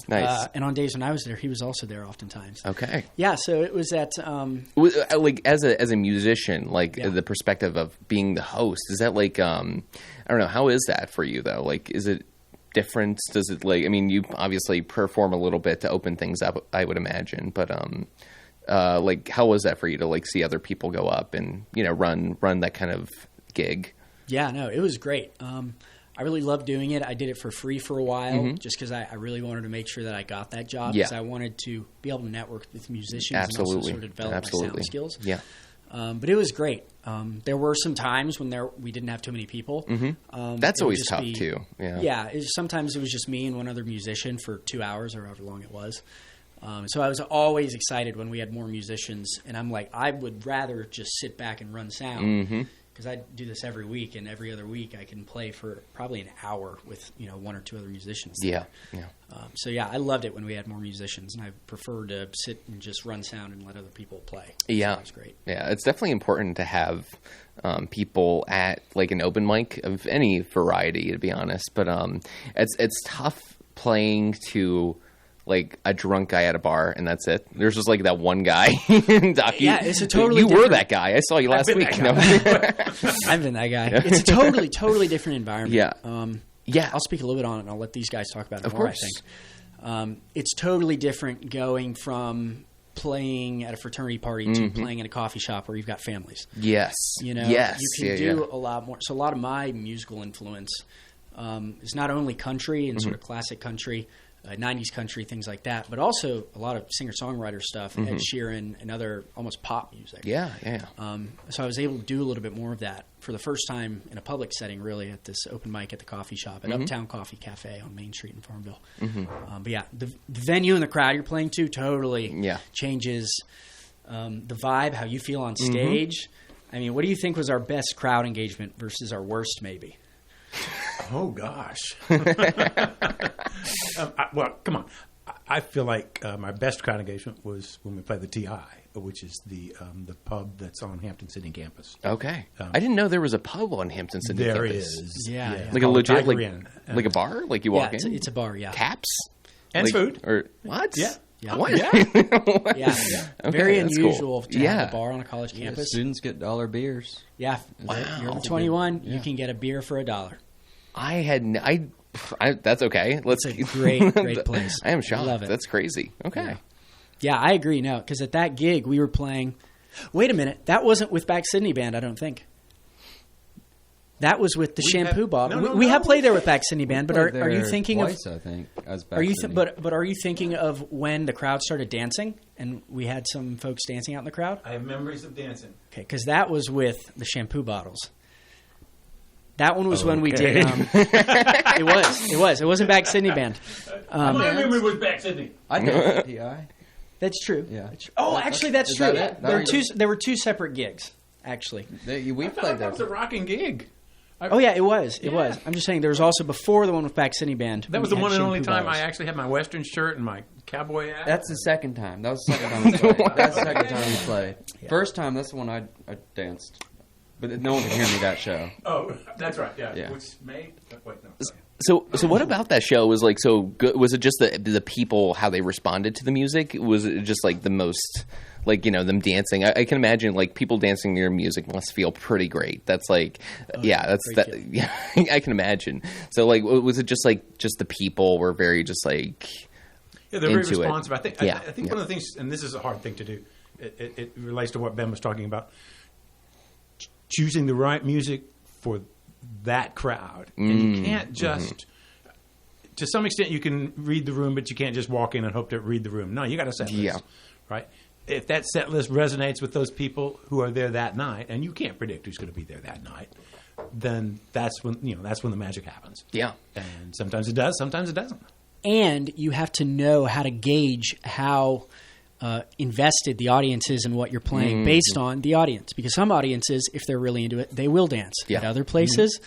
[SPEAKER 1] Nice.
[SPEAKER 2] And on days when I was there, he was also there oftentimes.
[SPEAKER 1] Okay.
[SPEAKER 2] Yeah, so it was at...
[SPEAKER 1] like, as a musician, like, the perspective of being the host, is that, like, I don't know, how is that for you, though? Like, is it different? Does it, like... I mean, you obviously perform a little bit to open things up, I would imagine, but... like, how was that for you to like see other people go up and run that kind of gig? Yeah,
[SPEAKER 2] no, it was great. I really loved doing it. I did it for free for a while, just because I really wanted to make sure that I got that job. Because I wanted to be able to network with musicians and also sort of develop my sound skills.
[SPEAKER 1] Yeah.
[SPEAKER 2] But it was great. There were some times when we didn't have too many people.
[SPEAKER 1] That's always tough too.
[SPEAKER 2] Yeah. Sometimes it was just me and one other musician for 2 hours or however long it was. So I was always excited when we had more musicians, and I'm like, I would rather just sit back and run sound because I do this every week, and every other week I can play for probably an hour with one or two other musicians.
[SPEAKER 1] Yeah.
[SPEAKER 2] So I loved it when we had more musicians, and I prefer to sit and just run sound and let other people play.
[SPEAKER 1] Yeah,
[SPEAKER 2] so it was great.
[SPEAKER 1] Yeah, it's definitely important to have people at like an open mic of any variety, to be honest. But it's tough playing to like a drunk guy at a bar, and that's it. There's just like that one guy. Doc,
[SPEAKER 2] it's a totally
[SPEAKER 1] you
[SPEAKER 2] different...
[SPEAKER 1] were that guy. I saw you last week.
[SPEAKER 2] I've been that guy. It's a totally different environment.
[SPEAKER 1] Yeah.
[SPEAKER 2] I'll speak a little bit on it, and I'll let these guys talk about it more,
[SPEAKER 1] course.
[SPEAKER 2] I think. It's totally different going from playing at a fraternity party to playing in a coffee shop where you've got families.
[SPEAKER 1] Yes.
[SPEAKER 2] Yes. You can do a lot more. So a lot of my musical influence is not only country and sort of classic country, 90s country, things like that, but also a lot of singer-songwriter stuff, Ed Sheeran, and other almost pop music.
[SPEAKER 1] Yeah.
[SPEAKER 2] So I was able to do a little bit more of that for the first time in a public setting, really, at this open mic at the coffee shop, at Uptown Coffee Cafe on Main Street in Farmville. But the venue and the crowd you're playing to totally changes the vibe, how you feel on stage. I mean, what do you think was our best crowd engagement versus our worst, maybe?
[SPEAKER 4] Oh, gosh. Well, come on. I feel like my best crowd engagement was when we played the TI, which is the pub that's on Hampton Sydney campus.
[SPEAKER 1] Okay. I didn't know there was a pub on Hampton Sydney campus.
[SPEAKER 4] There is.
[SPEAKER 2] Yeah.
[SPEAKER 1] Like a legit, like a bar? Like you walk in?
[SPEAKER 2] It's a bar,
[SPEAKER 1] Taps?
[SPEAKER 4] And food.
[SPEAKER 1] Or what?
[SPEAKER 2] Yeah.
[SPEAKER 1] What?
[SPEAKER 2] Yeah.
[SPEAKER 1] Okay,
[SPEAKER 2] Very unusual
[SPEAKER 1] cool.
[SPEAKER 2] to have a bar on a college campus.
[SPEAKER 3] Students get $1 beers.
[SPEAKER 2] Yeah.
[SPEAKER 1] Wow.
[SPEAKER 2] You're 21, you can get a beer for $1.
[SPEAKER 1] That's okay.
[SPEAKER 2] It's a great place.
[SPEAKER 1] I am shocked.
[SPEAKER 2] I love it.
[SPEAKER 1] That's crazy. Okay.
[SPEAKER 2] Yeah, I agree. No, because at that gig we were playing. Wait a minute, that wasn't with Back Sydney Band. I don't think. That was with the Shampoo Bottle. We have played there with Back Sydney Band, but are you thinking
[SPEAKER 3] twice, I think, as Back Sydney.
[SPEAKER 2] But are you thinking of when the crowd started dancing and we had some folks dancing out in the crowd?
[SPEAKER 4] I have memories of dancing.
[SPEAKER 2] Okay, because that was with the Shampoo Bottles. That one was when we did. It was. It wasn't Back Sydney Band.
[SPEAKER 4] My memory was Back Sydney.
[SPEAKER 3] I danced at PI.
[SPEAKER 2] That's true.
[SPEAKER 3] Yeah.
[SPEAKER 2] Actually, that's true.
[SPEAKER 3] That
[SPEAKER 2] there were two separate gigs. Actually,
[SPEAKER 3] we played
[SPEAKER 4] that
[SPEAKER 3] there.
[SPEAKER 4] was a rocking gig.
[SPEAKER 2] Oh yeah, it was. It was. I'm just saying there was also before the one with Back Sydney Band.
[SPEAKER 4] That was the one and only time I actually had my Western shirt and my cowboy hat.
[SPEAKER 3] That's the second time. That was the second time we played. That's the second time we played. Yeah. First time, that's the one I danced. But no one could hear me that show.
[SPEAKER 4] Oh, that's right. Yeah. Which May? Wait, no.
[SPEAKER 1] So what about that show was like so good? Was it just the people, how they responded to the music? Was it just like the most, like, them dancing? I can imagine like people dancing to your music must feel pretty great. That's like, Yeah, I can imagine. So like, was it just the people were very just like,
[SPEAKER 4] they're very responsive. I think
[SPEAKER 1] one
[SPEAKER 4] of the things, and this is a hard thing to do, it relates to what Ben was talking about. Choosing the right music for that crowd. And you can't just, to some extent you can read the room, but you can't just walk in and hope to read the room. No, you got a set list, right? If that set list resonates with those people who are there that night, and you can't predict who's going to be there that night, then that's when the magic happens.
[SPEAKER 1] Yeah.
[SPEAKER 4] And sometimes it does, sometimes it doesn't.
[SPEAKER 2] And you have to know how to gauge how invested the audience is in what you're playing based on the audience. Because some audiences, if they're really into it, they will dance.
[SPEAKER 1] Yeah.
[SPEAKER 2] At other places,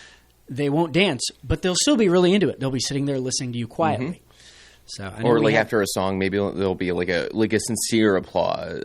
[SPEAKER 2] they won't dance, but they'll still be really into it. They'll be sitting there listening to you quietly. So,
[SPEAKER 1] after a song, maybe there'll be like a sincere applause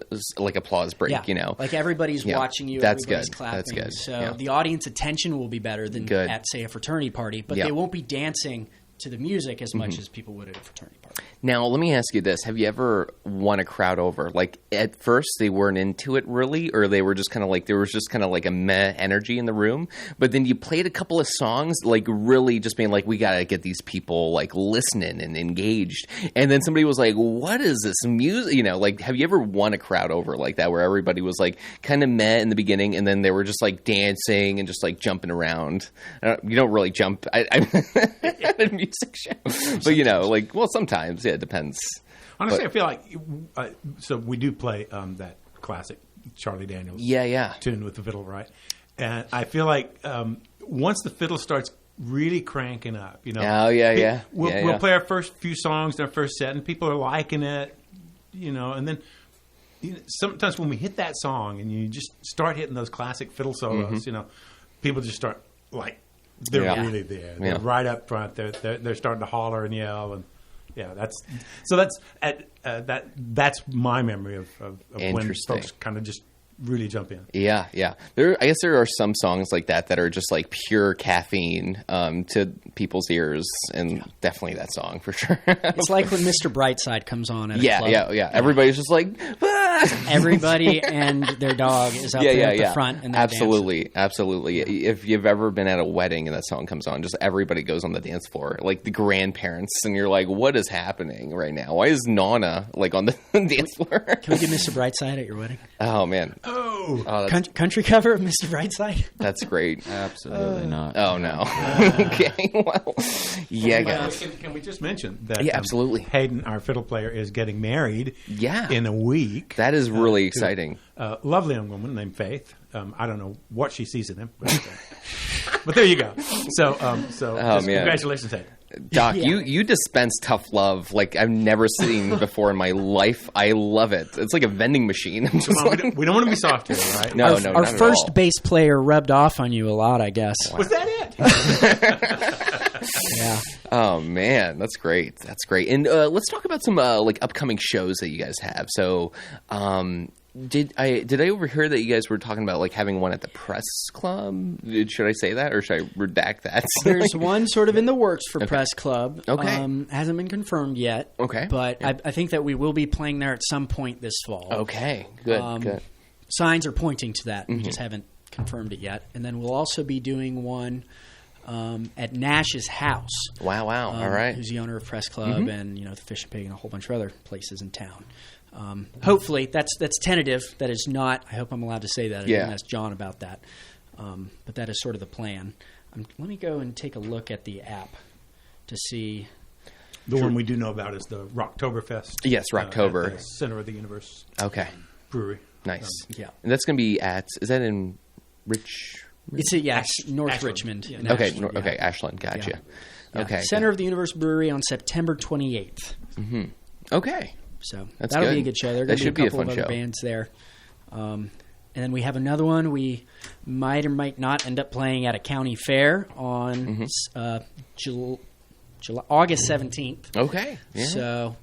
[SPEAKER 1] break.
[SPEAKER 2] Yeah. Like everybody's watching you.
[SPEAKER 1] That's
[SPEAKER 2] everybody's
[SPEAKER 1] good.
[SPEAKER 2] Clapping.
[SPEAKER 1] That's good.
[SPEAKER 2] So the audience attention will be better than at, say, a fraternity party, but they won't be dancing to the music as much as people would at a fraternity party.
[SPEAKER 1] Now, let me ask you this. Have you ever won a crowd over? Like, at first, they weren't into it really, or they were just kind of like, there was just kind of like a meh energy in the room, but then you played a couple of songs, like really just being like, we got to get these people like listening and engaged. And then somebody was like, what is this music? Like, have you ever won a crowd over like that, where everybody was like kind of meh in the beginning, and then they were just like dancing and just like jumping around? You don't really jump at a music show, but sometimes, it depends.
[SPEAKER 4] Honestly, I feel like so we do play that classic Charlie Daniels
[SPEAKER 1] yeah
[SPEAKER 4] tune with the fiddle, right? And I feel like once the fiddle starts really cranking up, we'll play our first few songs in our first set, and people are liking it, and then sometimes when we hit that song and you just start hitting those classic fiddle solos, people just start like they're really there. They're right up front. They're starting to holler and yell, and that's my memory of when folks kind of just really jump in.
[SPEAKER 1] Yeah. I guess there are some songs like that are just like pure caffeine to people's ears, and definitely that song for sure.
[SPEAKER 2] It's like when Mr. Brightside comes on at a club.
[SPEAKER 1] Yeah. Everybody's just like,
[SPEAKER 2] everybody and their dog is up there at the front, and
[SPEAKER 1] absolutely. If you've ever been at a wedding and that song comes on, just everybody goes on the dance floor, like the grandparents, and you're like, what is happening right now? Why is Nana like on the dance floor?
[SPEAKER 2] Can we get Mr. Brightside at your wedding?
[SPEAKER 1] Oh man.
[SPEAKER 2] Country cover of Mr. Brightside?
[SPEAKER 1] That's great.
[SPEAKER 3] Absolutely not.
[SPEAKER 1] Oh, no. Okay, well, guys.
[SPEAKER 4] Can we just mention that
[SPEAKER 1] absolutely.
[SPEAKER 4] Hayden, our fiddle player, is getting married in a week.
[SPEAKER 1] That is really exciting.
[SPEAKER 4] A lovely young woman named Faith. I don't know what she sees in him, but there you go. So congratulations, Hayden.
[SPEAKER 1] Doc, you dispense tough love like I've never seen before in my life. I love it. It's like a vending machine.
[SPEAKER 4] We don't want to be soft here, right?
[SPEAKER 1] No,
[SPEAKER 2] our first bass player rubbed off on you a lot, I guess.
[SPEAKER 4] Wow. Was that it?
[SPEAKER 2] Yeah.
[SPEAKER 1] Oh man, that's great. And let's talk about some upcoming shows that you guys have. So, Did I overhear that you guys were talking about like having one at the press club? Should I say that or should I redact that?
[SPEAKER 2] There's one sort of in the works for
[SPEAKER 1] Okay.
[SPEAKER 2] Press Club.
[SPEAKER 1] Okay.
[SPEAKER 2] Hasn't been confirmed yet.
[SPEAKER 1] Okay.
[SPEAKER 2] But
[SPEAKER 1] Yeah.
[SPEAKER 2] I think that we will be playing there at some point this fall.
[SPEAKER 1] Okay, good.
[SPEAKER 2] Signs are pointing to that. We just haven't confirmed it yet. And then we'll also be doing one at Nash's house.
[SPEAKER 1] Wow. All right.
[SPEAKER 2] Who's the owner of Press Club and the Fish and Pig and a whole bunch of other places in town. Hopefully, that's tentative. That is not. I hope I'm allowed to say that. I didn't ask John about that. But that is sort of the plan. Let me go and take a look at the app to see.
[SPEAKER 4] The one we do know about is the Rocktoberfest.
[SPEAKER 1] Yes, Rocktober.
[SPEAKER 4] At the Center of the Universe.
[SPEAKER 1] Okay.
[SPEAKER 4] Brewery.
[SPEAKER 1] Nice.
[SPEAKER 2] Yeah.
[SPEAKER 1] And that's going to be is that in
[SPEAKER 2] It's North
[SPEAKER 4] Ashland.
[SPEAKER 2] Richmond.
[SPEAKER 4] Yeah.
[SPEAKER 1] Okay.
[SPEAKER 2] Ashland,
[SPEAKER 1] Okay. Ashland. Gotcha.
[SPEAKER 2] Yeah.
[SPEAKER 1] Okay.
[SPEAKER 2] Center of the Universe Brewery on September 28th.
[SPEAKER 1] Okay.
[SPEAKER 2] So
[SPEAKER 1] That's
[SPEAKER 2] that'll
[SPEAKER 1] good.
[SPEAKER 2] be a good show. There are
[SPEAKER 1] That
[SPEAKER 2] going to
[SPEAKER 1] should
[SPEAKER 2] be
[SPEAKER 1] be a
[SPEAKER 2] a couple
[SPEAKER 1] fun
[SPEAKER 2] of other
[SPEAKER 1] show.
[SPEAKER 2] bands there. And then we have another one. We might or might not end up playing at a county fair on August 17th.
[SPEAKER 1] Okay. Yeah.
[SPEAKER 2] So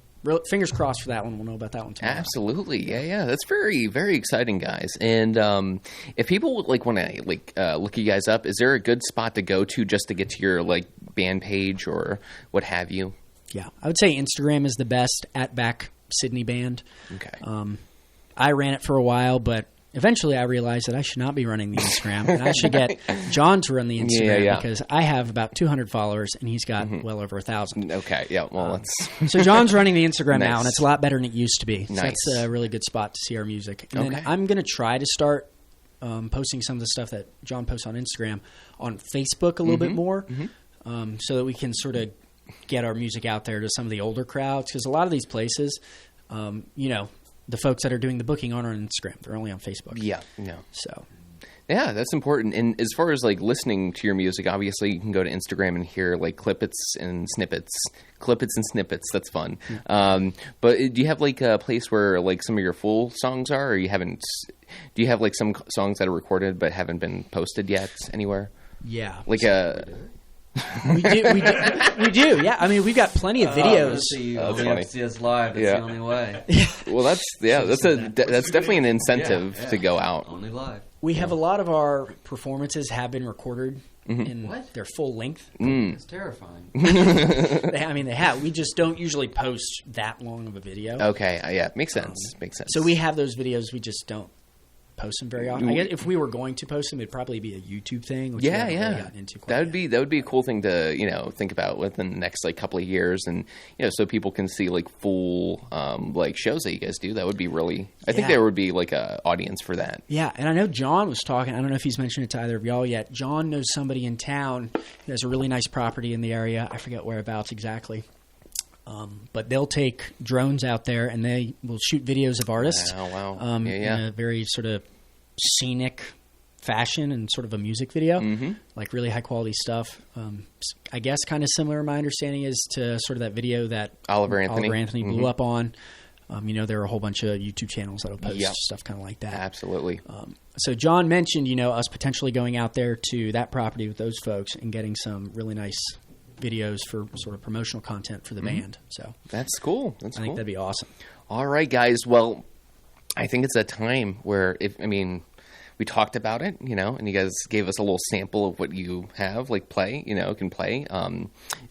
[SPEAKER 2] fingers crossed for that one. We'll know about that one tomorrow.
[SPEAKER 1] Absolutely, yeah. That's very, very exciting, guys. And if people would want to look you guys up, is there a good spot to go to just to get to your band page or what have you?
[SPEAKER 2] Yeah, I would say Instagram is the best. @back Sydney Band.
[SPEAKER 1] Okay.
[SPEAKER 2] I ran it for a while, but eventually I realized that I should not be running the Instagram, and I should get John to run the Instagram because I have about 200 followers and he's got well over 1,000.
[SPEAKER 1] Okay, yeah. Well, that's
[SPEAKER 2] So John's running the Instagram
[SPEAKER 1] Nice.
[SPEAKER 2] now, and it's a lot better than it used to be. So
[SPEAKER 1] Nice.
[SPEAKER 2] that's a really good spot to see our music. And
[SPEAKER 1] Okay.
[SPEAKER 2] then I'm going to try to start posting some of the stuff that John posts on Instagram on Facebook a little bit more, so that we can sort of get our music out there to some of the older crowds. Because a lot of these places, the folks that are doing the booking aren't on Instagram; they're only on Facebook.
[SPEAKER 1] yeah.
[SPEAKER 2] So
[SPEAKER 1] Yeah, that's important. And as far as listening to your music, obviously you can go to Instagram and hear clippets and snippets. That's fun. But do you have a place where some of your full songs are, or you haven't? Do you have some songs that are recorded but haven't been posted yet anywhere?
[SPEAKER 2] yeah,
[SPEAKER 1] We do.
[SPEAKER 2] Yeah, I mean, we've got plenty of videos.
[SPEAKER 3] You
[SPEAKER 1] That's
[SPEAKER 3] only
[SPEAKER 1] funny.
[SPEAKER 3] have to see us live. That's
[SPEAKER 1] Yeah.
[SPEAKER 3] the only way.
[SPEAKER 1] Well, that's definitely an incentive to go out.
[SPEAKER 3] Only live.
[SPEAKER 2] We have a lot of our performances have been recorded in their full length.
[SPEAKER 3] It's terrifying.
[SPEAKER 2] They have. We just don't usually post that long of a video.
[SPEAKER 1] Okay, yeah, makes sense.
[SPEAKER 2] So we have those videos. We just don't post them very often. I guess if we were going to post them, it'd probably be a YouTube thing. Which we haven't really gotten into quite
[SPEAKER 1] that would be a cool thing to think about within the next couple of years, and so people can see full shows that you guys do. That would be really. I think there would be a audience for that.
[SPEAKER 2] Yeah, and I know John was talking. I don't know if he's mentioned it to either of y'all yet. John knows somebody in town who has a really nice property in the area. I forget whereabouts exactly. But they'll take drones out there and they will shoot videos of artists.
[SPEAKER 1] Oh, wow.
[SPEAKER 2] In a very sort of scenic fashion and sort of a music video, like really high quality stuff. I guess kind of similar, my understanding is, to sort of that video that
[SPEAKER 1] Oliver Anthony
[SPEAKER 2] blew up on. There are a whole bunch of YouTube channels that'll post stuff kind of like that.
[SPEAKER 1] Absolutely.
[SPEAKER 2] So John mentioned, us potentially going out there to that property with those folks and getting some really nice videos for sort of promotional content for the band. So
[SPEAKER 1] that's cool.
[SPEAKER 2] I think that'd be awesome.
[SPEAKER 1] All right, guys. Well, I think it's a time where we talked about it, and you guys gave us a little sample of what you have, can play.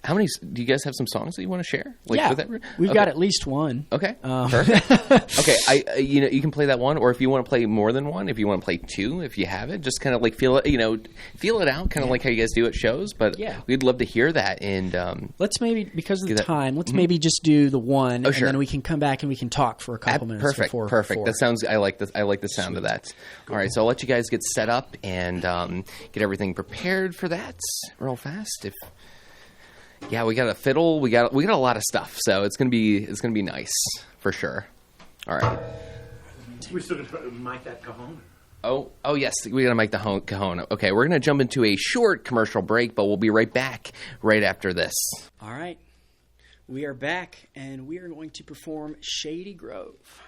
[SPEAKER 1] How many, do you guys have some songs that you want to share?
[SPEAKER 2] We've got at least one.
[SPEAKER 1] Okay, perfect. Okay, you can play that one, or if you want to play more than one, if you want to play two, if you have it, just kind of feel it out, kind of like how you guys do at shows, but we'd love to hear that. And
[SPEAKER 2] let's maybe, because of the time, let's maybe just do the one, and then we can come back and we can talk for a couple minutes.
[SPEAKER 1] Perfect. That sounds, I like the sound of that. All right, so I'll let you guys get set up and get everything prepared for that real fast. We got a fiddle, we got a lot of stuff, so it's gonna be nice for sure. All right.
[SPEAKER 4] We still gonna mic that cajon.
[SPEAKER 1] Oh yes, we gotta mic the cajon. Okay, we're gonna jump into a short commercial break, but we'll be right back right after this.
[SPEAKER 2] All right, we are back, and we are going to perform Shady Grove.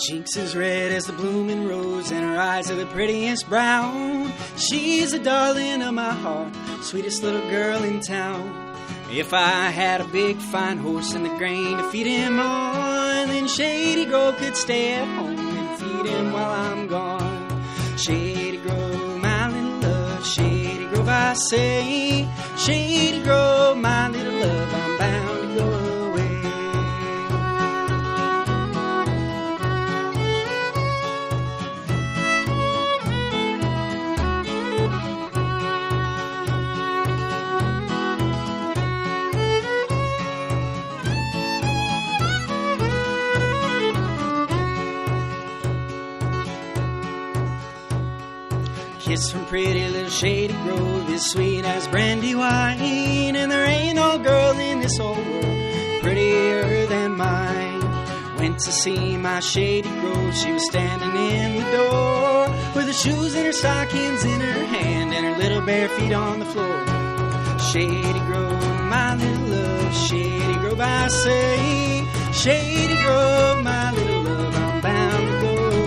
[SPEAKER 2] Cheeks as red as the blooming rose, and her eyes are the prettiest brown. She's the darling of my heart, sweetest little girl in town. If I had a big fine horse and the grain to feed him on, then Shady Grove could stay at home and feed him while I'm gone. Shady Grove, my little love, Shady Grove, I say. Shady Grove, my little love, I'm bound to go away. Kiss from pretty little Shady Grove is sweet as brandy wine, and there ain't no girl in this whole world prettier than mine. Went to see my Shady Grove, she was standing in the door with her shoes and her stockings in her hand and her little bare feet on the floor. Shady Grove, my little love, Shady Grove, I say. Shady Grove, my little love, I'm bound to go away.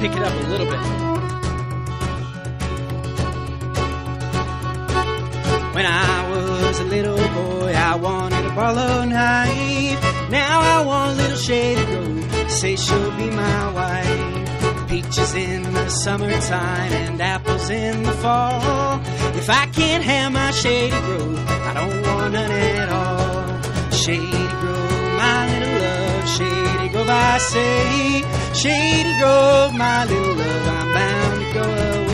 [SPEAKER 2] Pick it up a little bit. When I was a little boy, I wanted a Barlow knife. Now I want little Shady Grove, say she'll be my wife. Peaches in the summertime and apples in the fall. If I can't have my Shady Grove, I don't want none at all. Shady Grove, my little love, Shady Grove, I say. Shady Grove, my little love, I'm bound to go away.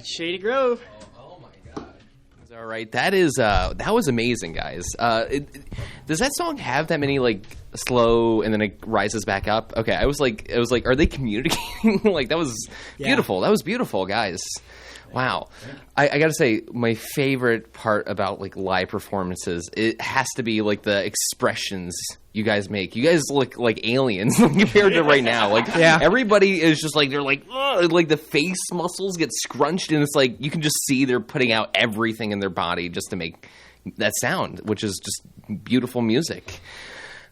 [SPEAKER 2] That's Shady Grove.
[SPEAKER 1] Oh my God. All right, that was amazing, guys. Does that song have that many like slow and then it rises back up? Okay, I was like, are they communicating? Like that was beautiful. That was beautiful, guys. Wow. I got to say, my favorite part about like live performances, it has to be like the expressions you guys make. You guys look like aliens compared to right now. Like everybody is just like, they're like, ugh, like the face muscles get scrunched and it's like you can just see they're putting out everything in their body just to make that sound, which is just beautiful music.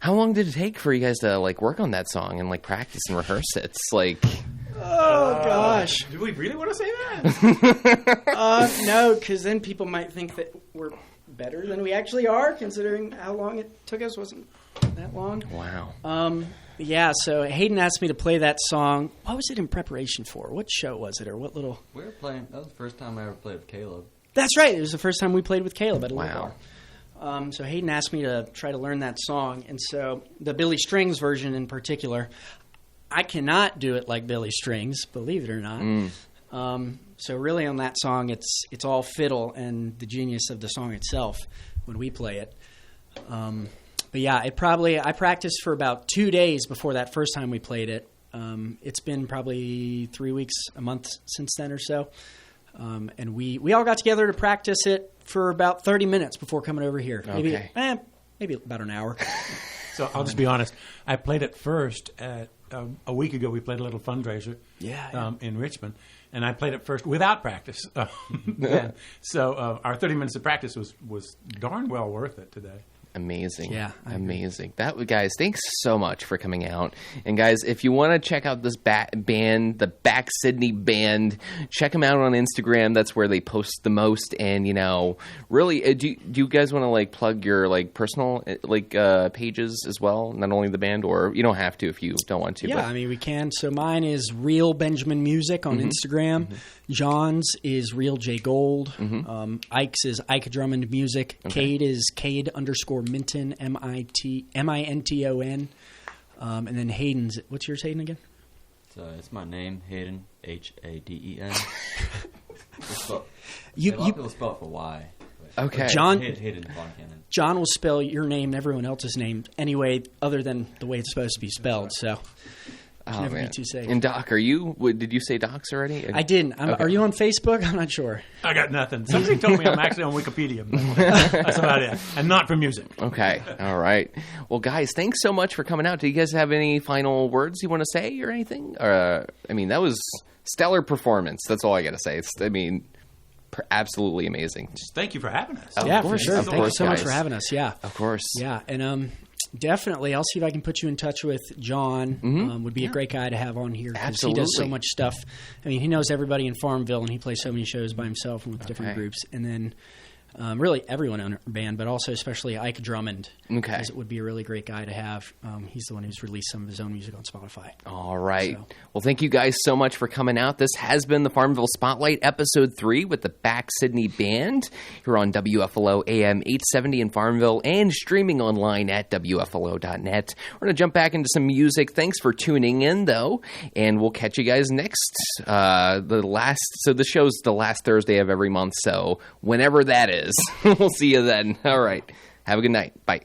[SPEAKER 1] How long did it take for you guys to like work on that song and like practice and rehearse it? It's like...
[SPEAKER 2] Oh, gosh.
[SPEAKER 4] Do we really want to say that?
[SPEAKER 2] No, because then people might think that we're better than we actually are, considering how long it took us. Wasn't that long.
[SPEAKER 1] Wow.
[SPEAKER 2] Yeah, so Hayden asked me to play that song. What was it in preparation for? What show was it, or what little...
[SPEAKER 3] We were playing... That was the first time I ever played with Caleb.
[SPEAKER 2] That's right. It was the first time we played with Caleb at a little
[SPEAKER 1] bar.
[SPEAKER 2] So Hayden asked me to try to learn that song, and so the Billy Strings version in particular... I cannot do it like Billy Strings, believe it or not. So really on that song, it's all fiddle and the genius of the song itself when we play it. But yeah, I practiced for about 2 days before that first time we played it. It's been probably 3 weeks, a month since then or so. And we all got together to practice it for about 30 minutes before coming over here.
[SPEAKER 1] Okay.
[SPEAKER 2] Maybe about an hour.
[SPEAKER 4] So I'll just be honest. I played it first at a week ago. We played a little fundraiser in Richmond, and I played it first without practice. So our 30 minutes of practice was darn well worth it today.
[SPEAKER 1] Amazing.
[SPEAKER 2] Yeah.
[SPEAKER 1] Amazing. Guys, thanks so much for coming out. And guys, if you want to check out this band, the Back Sydney Band, check them out on Instagram. That's where they post the most. And, really, do you guys want to, like, plug your, like, personal, like, pages as well? Not only the band, or you don't have to if you don't want to.
[SPEAKER 2] Yeah,
[SPEAKER 1] but.
[SPEAKER 2] I mean, we can. So mine is Real Benjamin Music on Instagram. John's is Real J Gold. Ike's is Ike Drummond Music.
[SPEAKER 1] Okay.
[SPEAKER 2] Cade is Cade_Minton, Minton. And then Hayden's, what's yours, Hayden, again?
[SPEAKER 3] It's my name, Hayden, Haden.
[SPEAKER 2] You
[SPEAKER 3] people spell it for Y.
[SPEAKER 1] Okay.
[SPEAKER 3] Hayden Von Cannon.
[SPEAKER 2] John will spell your name and everyone else's name anyway, other than the way it's supposed to be spelled, so... Never be too safe.
[SPEAKER 1] And Doc, did you say Docs already?
[SPEAKER 2] I didn't.
[SPEAKER 1] Okay.
[SPEAKER 2] Are you on Facebook? I'm not sure.
[SPEAKER 4] I got nothing. Somebody told me I'm actually on Wikipedia. That's about it. And not for music.
[SPEAKER 1] Okay. All right. Well, guys, thanks so much for coming out. Do you guys have any final words you want to say or anything? That was stellar performance. That's all I got to say. Absolutely amazing.
[SPEAKER 4] Just thank you for having us.
[SPEAKER 2] Yeah, for sure. Thank you so much for having us. Yeah.
[SPEAKER 1] Of course.
[SPEAKER 2] Yeah. And definitely, I'll see if I can put you in touch with John. Would be a great guy to have on here because he does so much stuff. I mean, he knows everybody in Farmville, and he plays so many shows by himself and with different groups. And then really everyone in our band, but also especially Ike Drummond.
[SPEAKER 1] Okay.
[SPEAKER 2] Because it would be a really great guy to have. He's the one who's released some of his own music on Spotify.
[SPEAKER 1] All right. So. Well, thank you guys so much for coming out. This has been the Farmville Spotlight, Episode 3 with the Back Sydney Band here on WFLO AM 870 in Farmville and streaming online at WFLO.net. We're going to jump back into some music. Thanks for tuning in, though, and we'll catch you guys next. So the show's the last Thursday of every month, so whenever that is, we'll see you then. All right. Have a good night. Bye.